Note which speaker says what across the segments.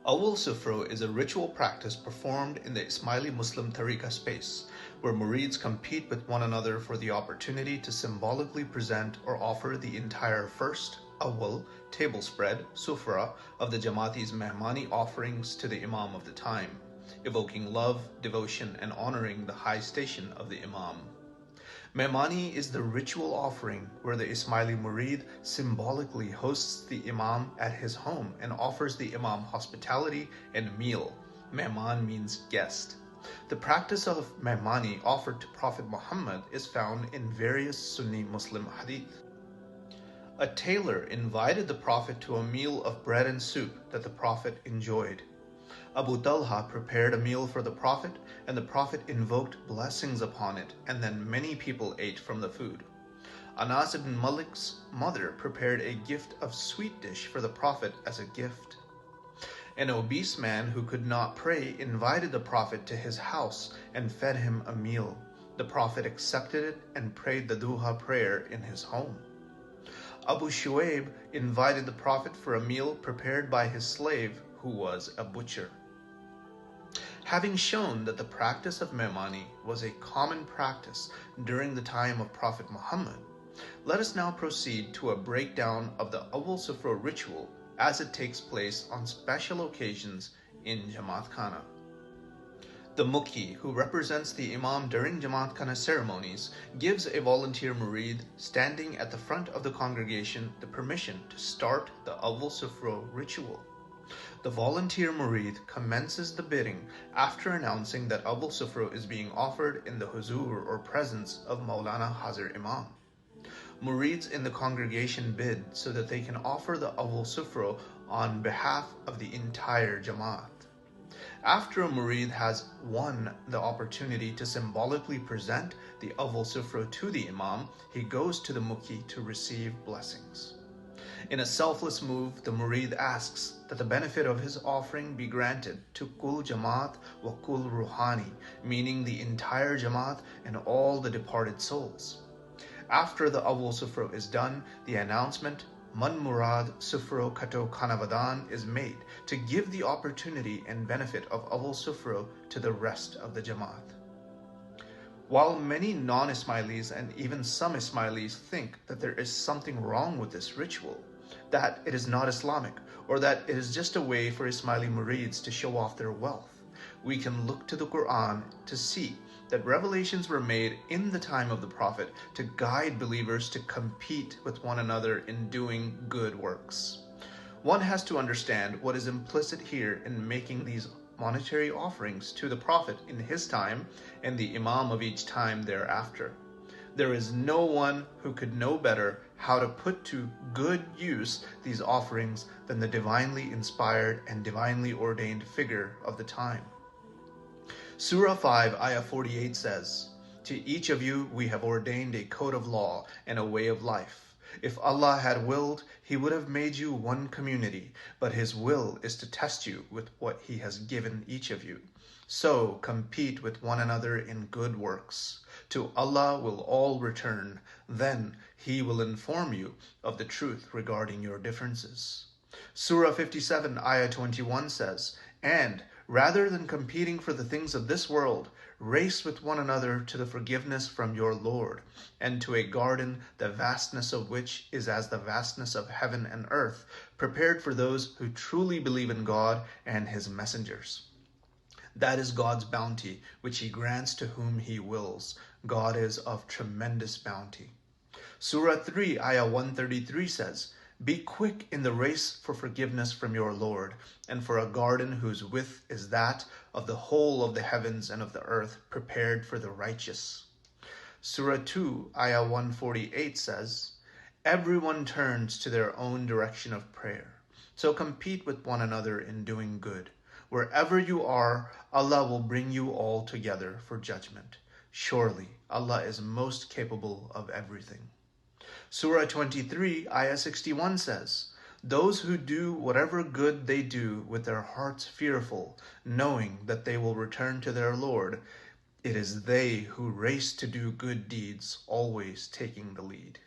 Speaker 1: AAWAL SUFRO is a ritual practice performed in the Ismaili Muslim tariqah space, where murids compete with one another for the opportunity to symbolically present or offer the entire first awal table spread, sufra, of the Jamaati's mehmani offerings to the Imam of the time, evoking love, devotion, and honoring the high station of the Imam. Mehmani is the ritual offering where the Ismaili murid symbolically hosts the Imam at his home and offers the Imam hospitality and meal. Mehman means guest. The practice of Mehmani offered to Prophet Muhammad is found in various Sunni Muslim hadith. A tailor invited the Prophet to a meal of bread and soup that the Prophet enjoyed. Abu Talha prepared a meal for the Prophet, and the Prophet invoked blessings upon it, and then many people ate from the food. Anas ibn Malik's mother prepared a gift of sweet dish for the Prophet as a gift. An obese man who could not pray invited the Prophet to his house and fed him a meal. The Prophet accepted it and prayed the duha prayer in his home. Abu Shuaib invited the Prophet for a meal prepared by his slave, who was a butcher. Having shown that the practice of Mehmani was a common practice during the time of Prophet Muhammad, let us now proceed to a breakdown of the AAWAL SUFRO ritual as it takes place on special occasions in Jamaat Khana. The Mukhi, who represents the Imam during Jamaat Khana ceremonies, gives a volunteer murid standing at the front of the congregation the permission to start the AAWAL SUFRO ritual. The volunteer murid commences the bidding after announcing that AAWAL SUFRO is being offered in the huzur or presence of Maulana Hazir Imam. Murids in the congregation bid so that they can offer the AAWAL SUFRO on behalf of the entire Jamaat. After a murid has won the opportunity to symbolically present the AAWAL SUFRO to the Imam, he goes to the Mukhi to receive blessings. In a selfless move, the murid asks that the benefit of his offering be granted to Kul Jamaat wa Kul Ruhani, meaning the entire Jamaat and all the departed souls. After the AAWAL SUFRO is done, the announcement Man Murad Sufro Kato Kanavadan is made to give the opportunity and benefit of AAWAL SUFRO to the rest of the Jamaat. While many non-Ismailis and even some Ismailis think that there is something wrong with this ritual, that it is not Islamic, or that it is just a way for Ismaili murids to show off their wealth, we can look to the Quran to see that revelations were made in the time of the Prophet to guide believers to compete with one another in doing good works. One has to understand what is implicit here in making these monetary offerings to the Prophet in his time and the Imam of each time thereafter. There is no one who could know better how to put to good use these offerings than the divinely inspired and divinely ordained figure of the time. Surah 5, Ayah 48 says, "To each of you we have ordained a code of law and a way of life. If Allah had willed, He would have made you one community, but His will is to test you with what He has given each of you. So compete with one another in good works. To Allah will all return. Then He will inform you of the truth regarding your differences." Surah 57, Ayah 21 says, "And rather than competing for the things of this world, race with one another to the forgiveness from your Lord, and to a garden the vastness of which is as the vastness of heaven and earth, prepared for those who truly believe in God and His messengers. That is God's bounty, which He grants to whom He wills. God is of tremendous bounty." Surah 3, Ayah 133 says, "Be quick in the race for forgiveness from your Lord, and for a garden whose width is that of the whole of the heavens and of the earth, prepared for the righteous." Surah 2, Ayah 148 says, "Everyone turns to their own direction of prayer. So compete with one another in doing good. Wherever you are, Allah will bring you all together for judgment. Surely Allah is most capable of everything." Surah 23, Ayah 61 says, "Those who do whatever good they do with their hearts fearful, knowing that they will return to their Lord, it is they who race to do good deeds, always taking the lead."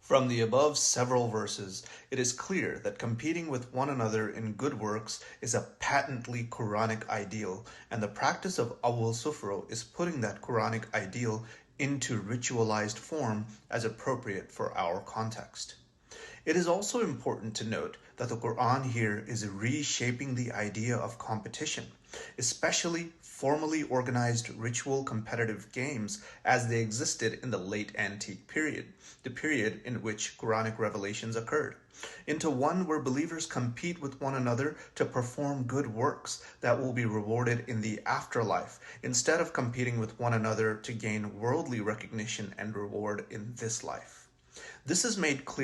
Speaker 1: From the above several verses, it is clear that competing with one another in good works is a patently Quranic ideal, and the practice of AAWAL SUFRO is putting that Quranic ideal into ritualized form as appropriate for our context. It is also important to note that the Quran here is reshaping the idea of competition, especially formally organized ritual competitive games as they existed in the late antique period, the period in which Quranic revelations occurred, into one where believers compete with one another to perform good works that will be rewarded in the afterlife, instead of competing with one another to gain worldly recognition and reward in this life. This is made clear